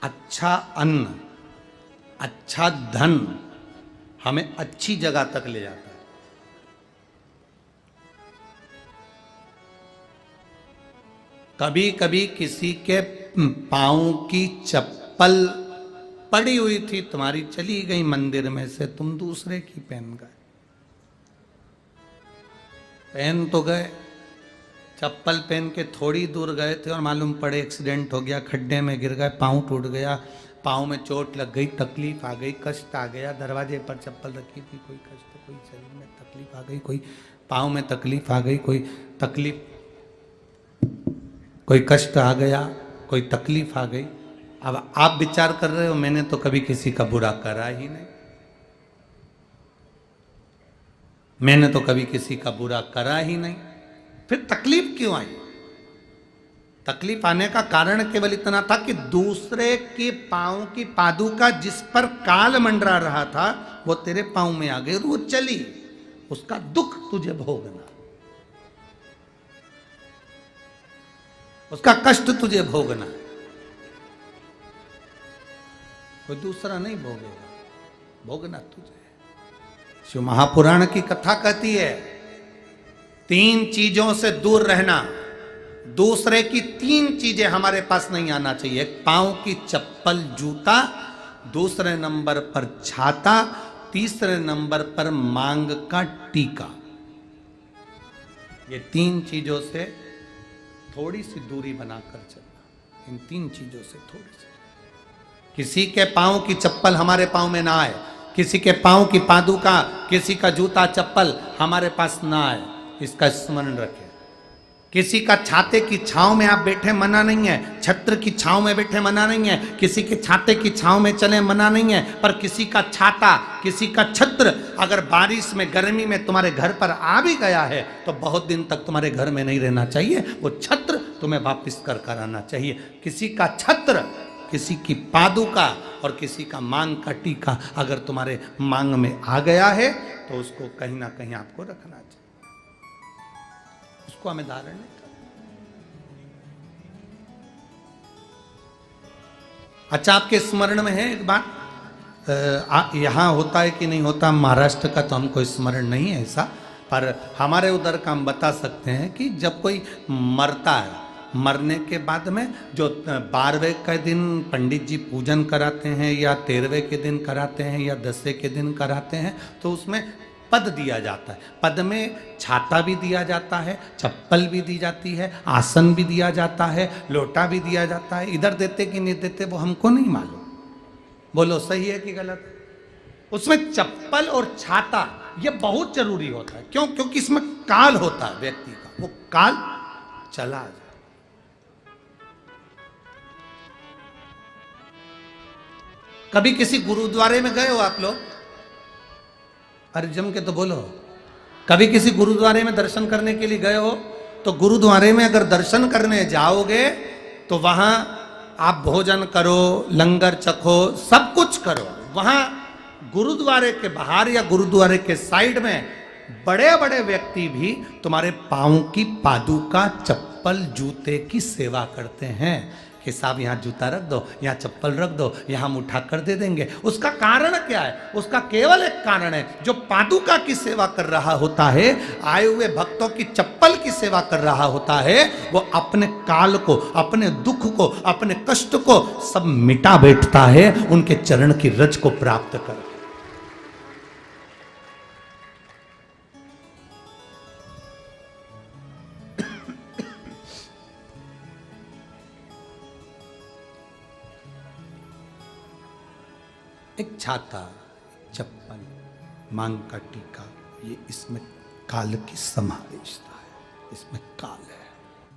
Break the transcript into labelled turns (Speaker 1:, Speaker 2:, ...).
Speaker 1: अच्छा अन्न, अच्छा धन हमें अच्छी जगह तक ले जाता है। कभी कभी किसी के पांव की चप्पल पड़ी हुई थी, तुम्हारी चली गई मंदिर में से, तुम दूसरे की पहन गए। पहन तो गए, चप्पल पहन के थोड़ी दूर गए थे और मालूम पड़े एक्सीडेंट हो गया, खड्डे में गिर गए, पांव टूट गया, पांव में चोट लग गई, तकलीफ आ गई, कष्ट आ गया। दरवाजे पर चप्पल रखी थी, कोई कष्ट, कोई शरीर में तकलीफ आ गई, कोई पांव में तकलीफ आ गई, कोई तकलीफ, कोई कष्ट आ गया, कोई तकलीफ आ गई। अब आप विचार कर रहे हो मैंने तो कभी किसी का बुरा करा ही नहीं, मैंने तो कभी किसी का बुरा करा ही नहीं, फिर तकलीफ क्यों आई? तकलीफ आने का कारण केवल इतना था कि दूसरे के पांव की पादुका जिस पर काल मंडरा रहा था वो तेरे पांव में आ गई और वो चली, उसका दुख तुझे भोगना, उसका कष्ट तुझे भोगना, कोई दूसरा नहीं भोगेगा, भोगना तुझे। शिव महापुराण की कथा कहती है 3 चीजों से दूर रहना, दूसरे की 3 चीजें हमारे पास नहीं आना चाहिए। पांव की चप्पल जूता, दूसरे नंबर पर छाता, तीसरे नंबर पर मांग का टीका। ये 3 चीजों से थोड़ी सी दूरी बनाकर चलना, इन 3 चीजों से थोड़ी सी। किसी के पांव की चप्पल हमारे पांव में ना आए, किसी के पांव की पादुका, किसी का जूता चप्पल हमारे पास ना आए, इसका स्मरण रखें। किसी का छाते की छांव में आप बैठे मना नहीं है, छत्र की छांव में बैठे मना नहीं है, किसी के छाते की छांव में चले मना नहीं है, पर किसी का छाता, किसी का छत्र अगर बारिश में गर्मी में तुम्हारे घर पर आ भी गया है तो बहुत दिन तक तुम्हारे घर में नहीं रहना चाहिए, वो छत्र तुम्हें वापस कर आना चाहिए। किसी का छत्र, किसी की पादुका और किसी का मांग का टीका अगर तुम्हारे मांग में आ गया है तो उसको कहीं ना कहीं आपको रखना चाहिए, उसको हमें धारण नहीं करना। अच्छा, आपके स्मरण में है एक बात, यहां होता है कि नहीं होता महाराष्ट्र का तो हमको स्मरण नहीं है ऐसा, पर हमारे उधर का हम बता सकते हैं कि जब कोई मरता है, मरने के बाद में जो 12वें के दिन पंडित जी पूजन कराते हैं या 13वें के दिन कराते हैं या 10वें के दिन कराते हैं तो उसमें पद दिया जाता है। पद में छाता भी दिया जाता है, चप्पल भी दी जाती है, आसन भी दिया जाता है, लोटा भी दिया जाता है। इधर देते कि नहीं देते वो हमको नहीं मालूम, बोलो सही है कि गलत? उसमें चप्पल और छाता ये बहुत जरूरी होता है। क्यों? क्योंकि इसमें काल होता है व्यक्ति का, वो काल चला जाए। कभी किसी गुरुद्वारे में गए हो आप लोग? अरे जम के तो बोलो। कभी किसी गुरुद्वारे में दर्शन करने के लिए गए हो? तो गुरुद्वारे में अगर दर्शन करने जाओगे तो वहां आप भोजन करो, लंगर चखो, सब कुछ करो। वहां गुरुद्वारे के बाहर या गुरुद्वारे के साइड में बड़े बड़े व्यक्ति भी तुम्हारे पांव की पादुका, चप्पल, जूते की सेवा करते हैं कि साहब यहाँ जूता रख दो, यहाँ चप्पल रख दो, यहाँ हम उठा कर दे देंगे। उसका कारण क्या है? उसका केवल एक कारण है, जो पादुका की सेवा कर रहा होता है, आए हुए भक्तों की चप्पल की सेवा कर रहा होता है, वो अपने काल को, अपने दुख को, अपने कष्ट को सब मिटा बैठता है उनके चरण की रज को प्राप्त कर। एक छाता, चप्पल, मांग का टीका, ये इसमें काल की समावेशता है, इसमें काल है।